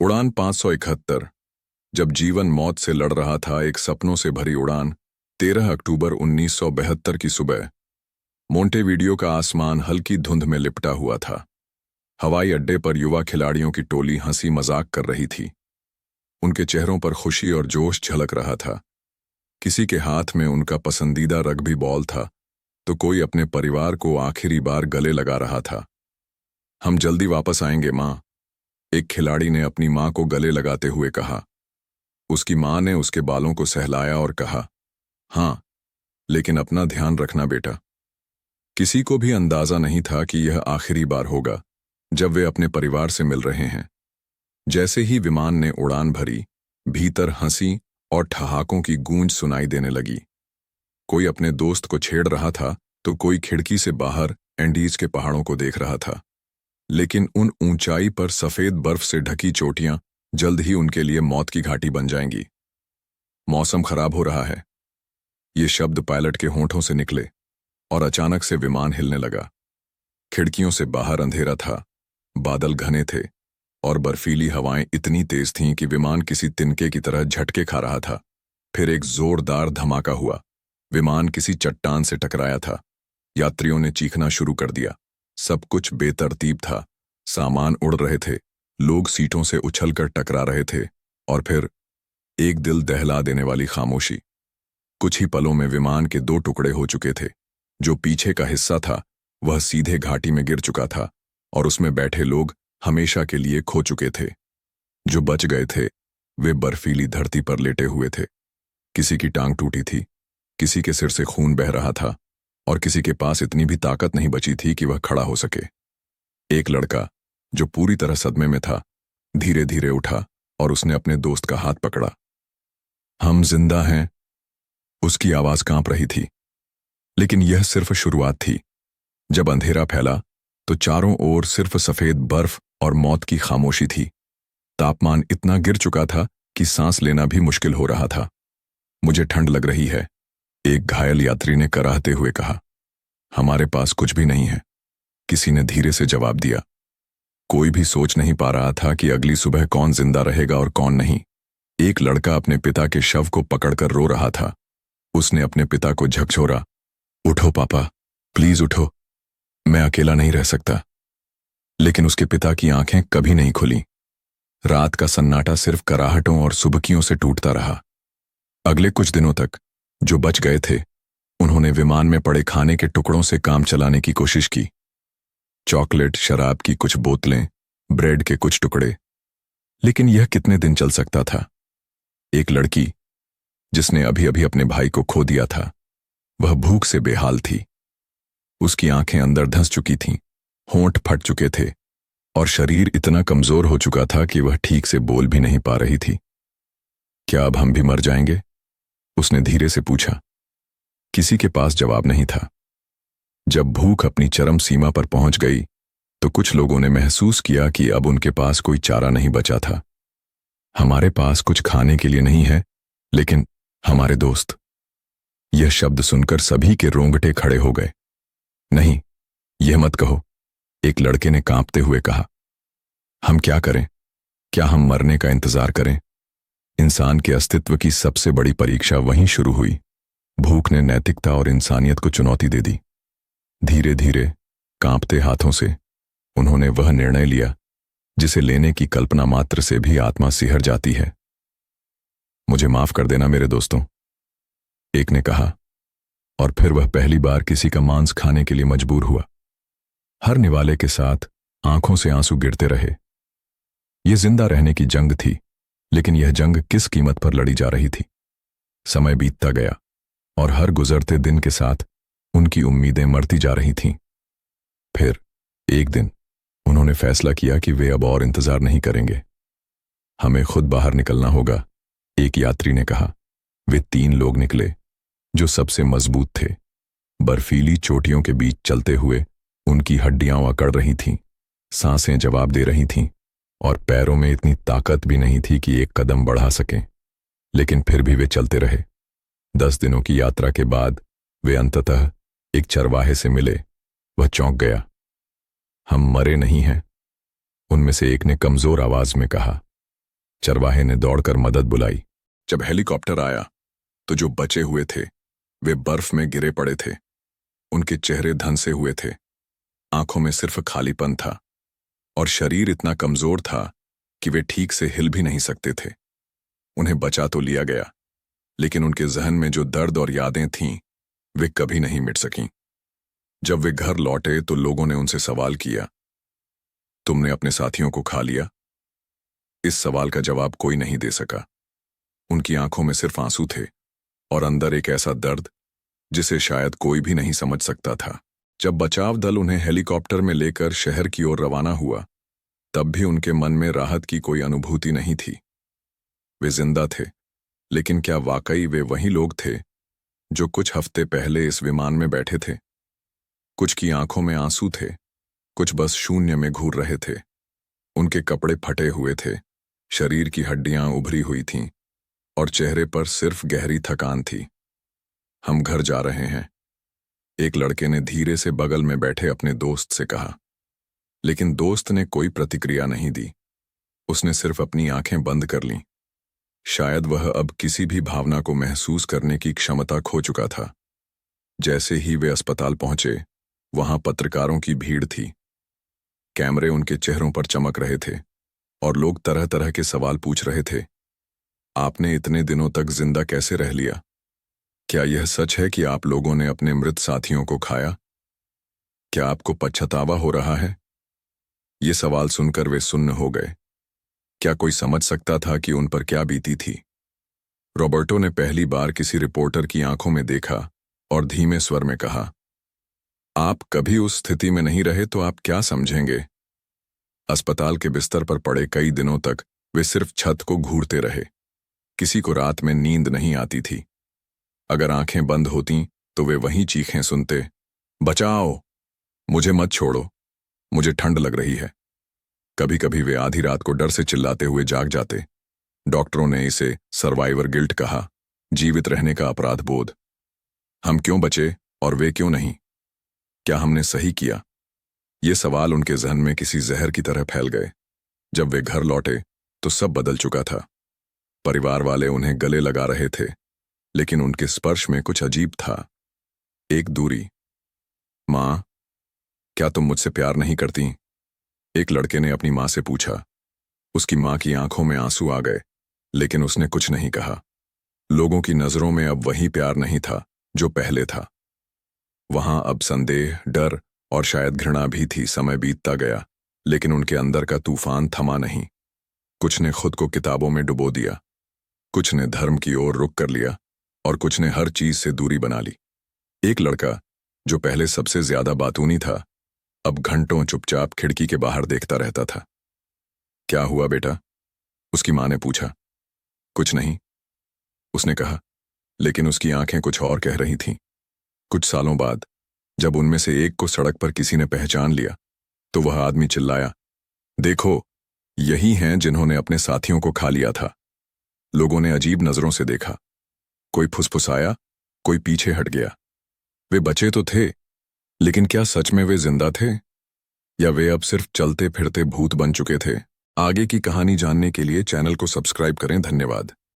उड़ान 571। जब जीवन मौत से लड़ रहा था, एक सपनों से भरी उड़ान। 13 अक्टूबर 1972 की सुबह। मोंटेवीडियो का आसमान हल्की धुंध में लिपटा हुआ था। हवाई अड्डे पर युवा खिलाड़ियों की टोली हंसी मजाक कर रही थी। उनके चेहरों पर खुशी और जोश झलक रहा था। किसी के हाथ में उनका पसंदीदा रग्बी बॉल था, तो कोई अपने परिवार को आखिरी बार गले लगा रहा था। हम जल्दी वापस आएंगे माँ, एक खिलाड़ी ने अपनी माँ को गले लगाते हुए कहा। उसकी माँ ने उसके बालों को सहलाया और कहा, हाँ, लेकिन अपना ध्यान रखना बेटा। किसी को भी अंदाजा नहीं था कि यह आखिरी बार होगा जब वे अपने परिवार से मिल रहे हैं। जैसे ही विमान ने उड़ान भरी, भीतर हंसी और ठहाकों की गूंज सुनाई देने लगी। कोई अपने दोस्त को छेड़ रहा था, तो कोई खिड़की से बाहर एंडीज के पहाड़ों को देख रहा था। लेकिन उन ऊंचाई पर सफेद बर्फ से ढकी चोटियां जल्द ही उनके लिए मौत की घाटी बन जाएंगी। मौसम खराब हो रहा है, ये शब्द पायलट के होंठों से निकले और अचानक से विमान हिलने लगा। खिड़कियों से बाहर अंधेरा था, बादल घने थे और बर्फीली हवाएं इतनी तेज थीं कि विमान किसी तिनके की तरह झटके खा रहा था। फिर एक जोरदार धमाका हुआ। विमान किसी चट्टान से टकराया था। यात्रियों ने चीखना शुरू कर दिया। सब कुछ बेतरतीब था। सामान उड़ रहे थे, लोग सीटों से उछलकर टकरा रहे थे, और फिर एक दिल दहला देने वाली खामोशी। कुछ ही पलों में विमान के दो टुकड़े हो चुके थे। जो पीछे का हिस्सा था वह सीधे घाटी में गिर चुका था और उसमें बैठे लोग हमेशा के लिए खो चुके थे। जो बच गए थे वे बर्फीली धरती पर लेटे हुए थे। किसी की टांग टूटी थी, किसी के सिर से खून बह रहा था और किसी के पास इतनी भी ताकत नहीं बची थी कि वह खड़ा हो सके। एक लड़का जो पूरी तरह सदमे में था, धीरे धीरे उठा और उसने अपने दोस्त का हाथ पकड़ा। हम जिंदा हैं, उसकी आवाज कांप रही थी। लेकिन यह सिर्फ शुरुआत थी। जब अंधेरा फैला तो चारों ओर सिर्फ सफेद बर्फ और मौत की खामोशी थी। तापमान इतना गिर चुका था कि सांस लेना भी मुश्किल हो रहा था। मुझे ठंड लग रही है, एक घायल यात्री ने कराहते हुए कहा। हमारे पास कुछ भी नहीं है, किसी ने धीरे से जवाब दिया। कोई भी सोच नहीं पा रहा था कि अगली सुबह कौन जिंदा रहेगा और कौन नहीं। एक लड़का अपने पिता के शव को पकड़कर रो रहा था। उसने अपने पिता को झकझोरा, उठो पापा, प्लीज उठो, मैं अकेला नहीं रह सकता। लेकिन उसके पिता की आंखें कभी नहीं खुली। रात का सन्नाटा सिर्फ कराहटों और सुबकियों से टूटता रहा। अगले कुछ दिनों तक जो बच गए थे उन्होंने विमान में पड़े खाने के टुकड़ों से काम चलाने की कोशिश की। चॉकलेट, शराब की कुछ बोतलें, ब्रेड के कुछ टुकड़े। लेकिन यह कितने दिन चल सकता था? एक लड़की जिसने अभी अभी अपने भाई को खो दिया था, वह भूख से बेहाल थी। उसकी आंखें अंदर धंस चुकी थीं, होंठ फट चुके थे और शरीर इतना कमजोर हो चुका था कि वह ठीक से बोल भी नहीं पा रही थी। क्या अब हम भी मर जाएंगे? उसने धीरे से पूछा। किसी के पास जवाब नहीं था। जब भूख अपनी चरम सीमा पर पहुंच गई तो कुछ लोगों ने महसूस किया कि अब उनके पास कोई चारा नहीं बचा था। हमारे पास कुछ खाने के लिए नहीं है, लेकिन हमारे दोस्त। यह शब्द सुनकर सभी के रोंगटे खड़े हो गए। नहीं, यह मत कहो, एक लड़के ने कांपते हुए कहा। हम क्या करें? क्या हम मरने का इंतजार करें? इंसान के अस्तित्व की सबसे बड़ी परीक्षा वहीं शुरू हुई। भूख ने नैतिकता और इंसानियत को चुनौती दे दी। धीरे धीरे, कांपते हाथों से उन्होंने वह निर्णय लिया जिसे लेने की कल्पना मात्र से भी आत्मा सिहर जाती है। मुझे माफ कर देना मेरे दोस्तों, एक ने कहा, और फिर वह पहली बार किसी का मांस खाने के लिए मजबूर हुआ। हर निवाले के साथ आंखों से आंसू गिरते रहे। यह जिंदा रहने की जंग थी, लेकिन यह जंग किस कीमत पर लड़ी जा रही थी? समय बीतता गया और हर गुजरते दिन के साथ उनकी उम्मीदें मरती जा रही थीं। फिर एक दिन उन्होंने फैसला किया कि वे अब और इंतजार नहीं करेंगे। हमें खुद बाहर निकलना होगा, एक यात्री ने कहा। वे 3 लोग निकले जो सबसे मजबूत थे। बर्फीली चोटियों के बीच चलते हुए उनकी हड्डियां अकड़ रही थीं, सांसें जवाब दे रही थीं और पैरों में इतनी ताकत भी नहीं थी कि एक कदम बढ़ा सकें। लेकिन फिर भी वे चलते रहे। 10 दिनों की यात्रा के बाद वे अंततः एक चरवाहे से मिले। वह चौंक गया। हम मरे नहीं हैं, उनमें से एक ने कमजोर आवाज में कहा। चरवाहे ने दौड़कर मदद बुलाई। जब हेलीकॉप्टर आया तो जो बचे हुए थे वे बर्फ में गिरे पड़े थे। उनके चेहरे धंसे हुए थे, आंखों में सिर्फ खालीपन था और शरीर इतना कमजोर था कि वे ठीक से हिल भी नहीं सकते थे। उन्हें बचा तो लिया गया, लेकिन उनके जहन में जो दर्द और यादें थीं वे कभी नहीं मिट सकीं। जब वे घर लौटे तो लोगों ने उनसे सवाल किया, तुमने अपने साथियों को खा लिया? इस सवाल का जवाब कोई नहीं दे सका। उनकी आंखों में सिर्फ आंसू थे और अंदर एक ऐसा दर्द जिसे शायद कोई भी नहीं समझ सकता था। जब बचाव दल उन्हें हेलीकॉप्टर में लेकर शहर की ओर रवाना हुआ, तब भी उनके मन में राहत की कोई अनुभूति नहीं थी। वे जिंदा थे, लेकिन क्या वाकई वे वही लोग थे जो कुछ हफ्ते पहले इस विमान में बैठे थे? कुछ की आंखों में आंसू थे, कुछ बस शून्य में घूर रहे थे। उनके कपड़े फटे हुए थे, शरीर की हड्डियां उभरी हुई थीं और चेहरे पर सिर्फ गहरी थकान थी। हम घर जा रहे हैं, एक लड़के ने धीरे से बगल में बैठे अपने दोस्त से कहा, लेकिन दोस्त ने कोई प्रतिक्रिया नहीं दी। उसने सिर्फ अपनी आंखें बंद कर लीं। शायद वह अब किसी भी भावना को महसूस करने की क्षमता खो चुका था। जैसे ही वे अस्पताल पहुंचे, वहां पत्रकारों की भीड़ थी। कैमरे उनके चेहरों पर चमक रहे थे और लोग तरह तरह के सवाल पूछ रहे थे। आपने इतने दिनों तक जिंदा कैसे रह लिया? क्या यह सच है कि आप लोगों ने अपने मृत साथियों को खाया? क्या आपको पछतावा हो रहा है? ये सवाल सुनकर वे सुन्न हो गए। क्या कोई समझ सकता था कि उन पर क्या बीती थी? रॉबर्टो ने पहली बार किसी रिपोर्टर की आंखों में देखा और धीमे स्वर में कहा, आप कभी उस स्थिति में नहीं रहे तो आप क्या समझेंगे? अस्पताल के बिस्तर पर पड़े कई दिनों तक वे सिर्फ छत को घूरते रहे। किसी को रात में नींद नहीं आती थी। अगर आंखें बंद होतीं तो वे वहीं चीखें सुनते, बचाओ, मुझे मत छोड़ो, मुझे ठंड लग रही है। कभी कभी वे आधी रात को डर से चिल्लाते हुए जाग जाते। डॉक्टरों ने इसे सर्वाइवर गिल्ट कहा, जीवित रहने का अपराध बोध। हम क्यों बचे और वे क्यों नहीं? क्या हमने सही किया? ये सवाल उनके जहन में किसी जहर की तरह फैल गए। जब वे घर लौटे तो सब बदल चुका था। परिवार वाले उन्हें गले लगा रहे थे, लेकिन उनके स्पर्श में कुछ अजीब था, एक दूरी। मां, क्या तुम मुझसे प्यार नहीं करती? एक लड़के ने अपनी मां से पूछा। उसकी मां की आंखों में आंसू आ गए, लेकिन उसने कुछ नहीं कहा। लोगों की नजरों में अब वही प्यार नहीं था जो पहले था। वहां अब संदेह, डर और शायद घृणा भी थी। समय बीतता गया, लेकिन उनके अंदर का तूफान थमा नहीं। कुछ ने खुद को किताबों में डुबो दिया, कुछ ने धर्म की ओर रुख कर लिया और कुछ ने हर चीज से दूरी बना ली। एक लड़का, जो पहले सबसे ज्यादा बातूनी था, अब घंटों चुपचाप खिड़की के बाहर देखता रहता था। क्या हुआ बेटा? उसकी मां ने पूछा। कुछ नहीं, उसने कहा, लेकिन उसकी आंखें कुछ और कह रही थीं। कुछ सालों बाद जब उनमें से एक को सड़क पर किसी ने पहचान लिया तो वह आदमी चिल्लाया, देखो, यही हैं जिन्होंने अपने साथियों को खा लिया था। लोगों ने अजीब नजरों से देखा। कोई फुसफुसाया, कोई पीछे हट गया। वे बचे तो थे, लेकिन क्या सच में वे जिंदा थे, या वे अब सिर्फ चलते फिरते भूत बन चुके थे? आगे की कहानी जानने के लिए चैनल को सब्सक्राइब करें। धन्यवाद।